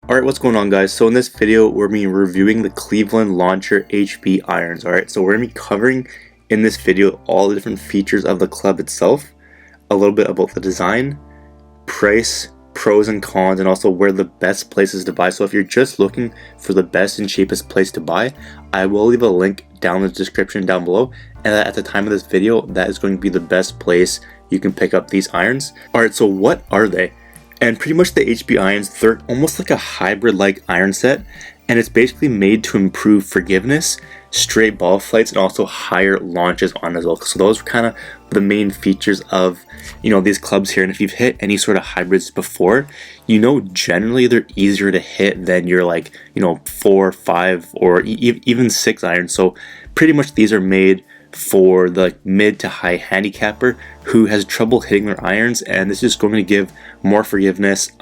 Alright, what's going on, guys? So in this video, we're going to be reviewing the Cleveland Launcher HB irons. Alright, so we're going to be covering in this video all the different features of the club itself, a little bit about the design, price, pros and cons, and also where the best places to buy. So if you're just looking for the best and cheapest place to buy, I will leave a link down in the description down below, and at the time of this video, that is going to be the best place you can pick up these irons. Alright, so what are they? And pretty much the HB irons, they're almost like a hybrid-like iron set, and it's basically made to improve forgiveness, straight ball flights, and also higher launches on as well. So those are kind of the main features of, these clubs here. And if you've hit any sort of hybrids before, generally they're easier to hit than your 4, 5, or even 6 irons. So pretty much these are made for the mid to high handicapper who has trouble hitting their irons, and this is going to give more forgiveness,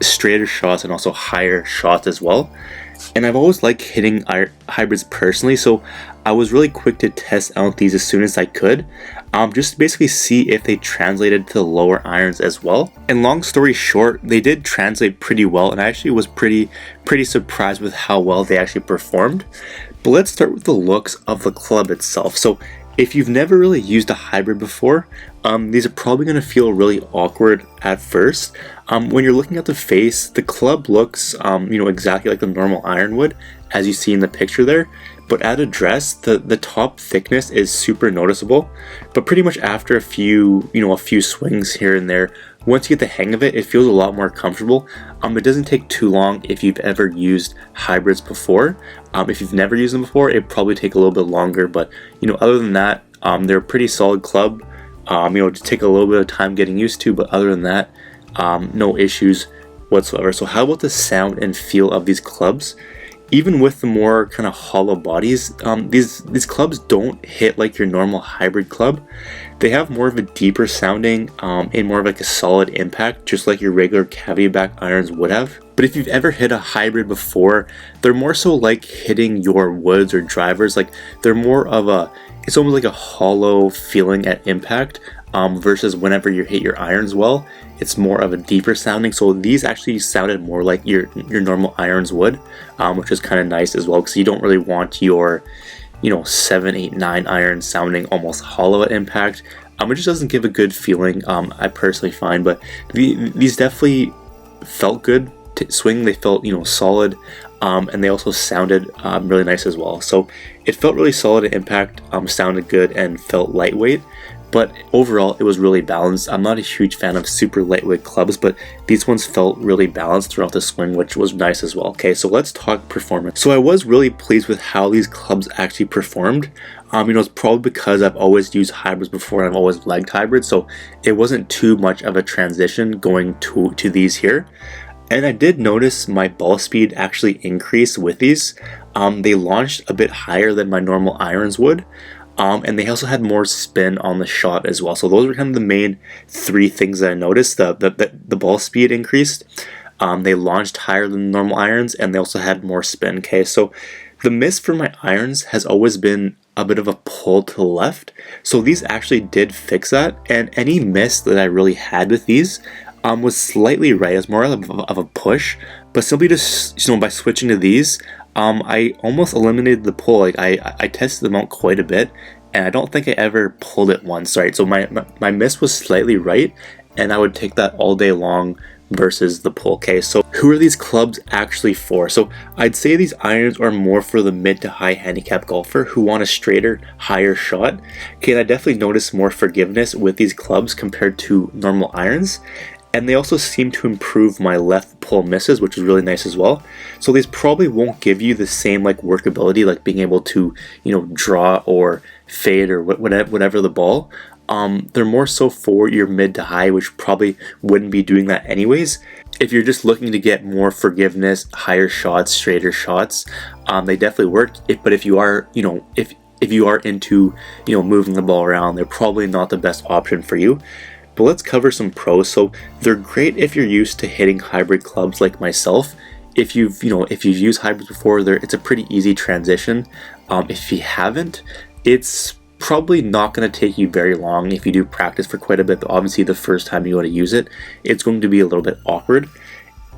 straighter shots, and also higher shots as well. And I've always liked hitting hybrids personally, so I was really quick to test out these as soon as I could, just to basically see if they translated to the lower irons as well. And long story short, they did translate pretty well, and I actually was pretty surprised with how well they actually performed. But let's start with the looks of the club itself. So if you've never really used a hybrid before, these are probably going to feel really awkward at first. When you're looking at the face, the club looks exactly like the normal iron would, as you see in the picture there. But at address, the top thickness is super noticeable. But pretty much after a few swings here and there, once you get the hang of it, it feels a lot more comfortable. It doesn't take too long if you've ever used hybrids before. If you've never used them before, it'd probably take a little bit longer. But other than that, they're a pretty solid club. Just take a little bit of time getting used to, but other than that, no issues whatsoever. So how about the sound and feel of these clubs? Even with the more kind of hollow bodies, these clubs don't hit like your normal hybrid club. They have more of a deeper sounding and more of like a solid impact, just like your regular cavity back irons would have. But if you've ever hit a hybrid before, they're more so like hitting your woods or drivers. Like they're more of it's almost like a hollow feeling at impact, versus whenever you hit your irons well, it's more of a deeper sounding. So these actually sounded more like your normal irons would, which is kind of nice as well, because you don't really want your 7, 8, 9 irons sounding almost hollow at impact. It just doesn't give a good feeling, I personally find. But these definitely felt good to swing. They felt solid, and they also sounded really nice as well. So it felt really solid at impact, sounded good, and felt lightweight. But overall, it was really balanced. I'm not a huge fan of super lightweight clubs, but these ones felt really balanced throughout the swing, which was nice as well. Okay, so let's talk performance. So I was really pleased with how these clubs actually performed. It's probably because I've always used hybrids before and I've always liked hybrids, so it wasn't too much of a transition going to these here. And I did notice my ball speed actually increase with these. They launched a bit higher than my normal irons would. And they also had more spin on the shot as well. So those were kind of the main 3 things that I noticed. The ball speed increased, they launched higher than normal irons, and they also had more spin. Okay, so the miss for my irons has always been a bit of a pull to the left. So these actually did fix that, and any miss that I really had with these was slightly right. It was more of a push, but simply just by switching to these, I almost eliminated the pull. Like I tested them out quite a bit, and I don't think I ever pulled it once. Right, so my miss was slightly right, and I would take that all day long versus the pull. Okay, so who are these clubs actually for? So I'd say these irons are more for the mid to high handicap golfer who want a straighter, higher shot. Okay, and I definitely noticed more forgiveness with these clubs compared to normal irons. And they also seem to improve my left pull misses, which is really nice as well. So these probably won't give you the same workability, like being able to draw or fade or whatever the ball. They're more so for your mid to high, which probably wouldn't be doing that anyways. If you're just looking to get more forgiveness, higher shots, straighter shots, they definitely work. But if you are if you are into moving the ball around, they're probably not the best option for you. But let's cover some pros. So they're great if you're used to hitting hybrid clubs like myself. If you've used hybrids before, it's a pretty easy transition. If you haven't, it's probably not going to take you very long if you do practice for quite a bit. But obviously, the first time you want to use it, it's going to be a little bit awkward.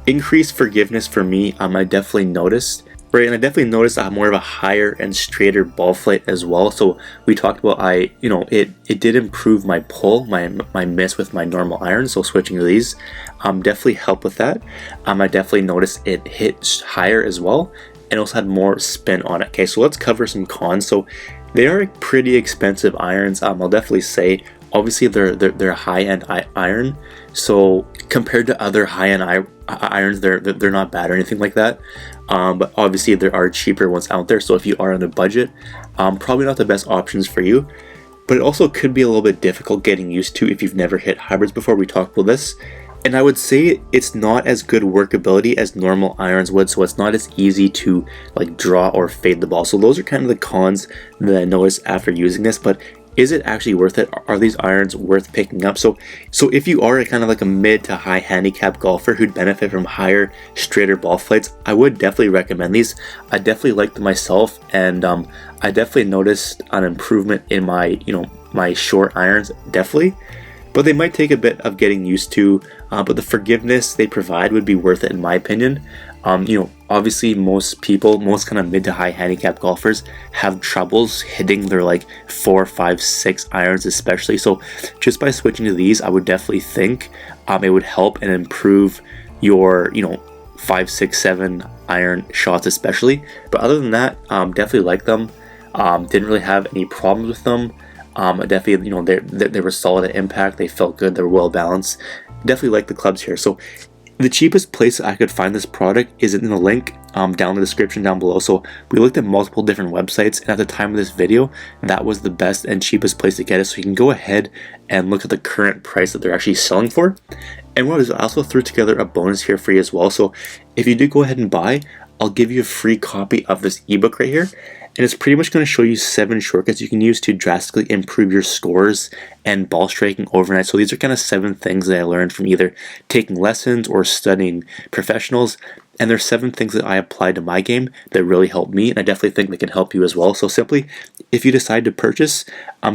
increased forgiveness for me, I definitely noticed. Right, and I definitely noticed more of a higher and straighter ball flight as well. So we talked about it did improve my pull, my miss with my normal iron. So switching to these, definitely helped with that. I definitely noticed it hit higher as well, and also had more spin on it. Okay, so let's cover some cons. So they are pretty expensive irons. I'll definitely say. Obviously, they're high-end iron, so compared to other high-end irons, they're not bad or anything like that. But obviously, there are cheaper ones out there. So if you are on a budget, probably not the best options for you. But it also could be a little bit difficult getting used to if you've never hit hybrids before. We talked about this. And I would say it's not as good workability as normal irons would, so it's not as easy to like draw or fade the ball. So those are kind of the cons that I noticed after using this. But is it actually worth it? Are these irons worth picking up? So if you are kind of like a mid to high handicap golfer who'd benefit from higher, straighter ball flights, I would definitely recommend these. I definitely like them myself, and I definitely noticed an improvement in my my short irons, definitely. But they might take a bit of getting used to, but the forgiveness they provide would be worth it in my opinion. Obviously most kind of mid to high handicap golfers have troubles hitting their like 4, 5, 6 irons especially. So just by switching to these, I would definitely think it would help and improve your 5, 6, 7 iron shots especially. But other than that, definitely like them. Didn't really have any problems with them. Definitely, they were solid at impact. They felt good. They were well balanced. Definitely like the clubs here. So the cheapest place I could find this product is in the link down in the description down below. So we looked at multiple different websites, and at the time of this video, that was the best and cheapest place to get it. So you can go ahead and look at the current price that they're actually selling for. And what is, I also threw together a bonus here for you as well. So if you do go ahead and buy, I'll give you a free copy of this ebook right here. And it's pretty much going to show you 7 shortcuts you can use to drastically improve your scores and ball striking overnight. So these are kind of 7 things that I learned from either taking lessons or studying professionals. And there's 7 things that I applied to my game that really helped me, and I definitely think they can help you as well. So simply, if you decide to purchase,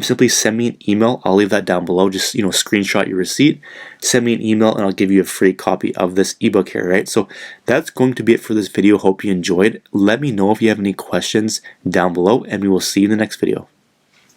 simply send me an email. I'll leave that down below. Just screenshot your receipt, send me an email, and I'll give you a free copy of this ebook here. Right. So that's going to be it for this video. Hope you enjoyed. Let me know if you have any questions down below, and we will see you in the next video.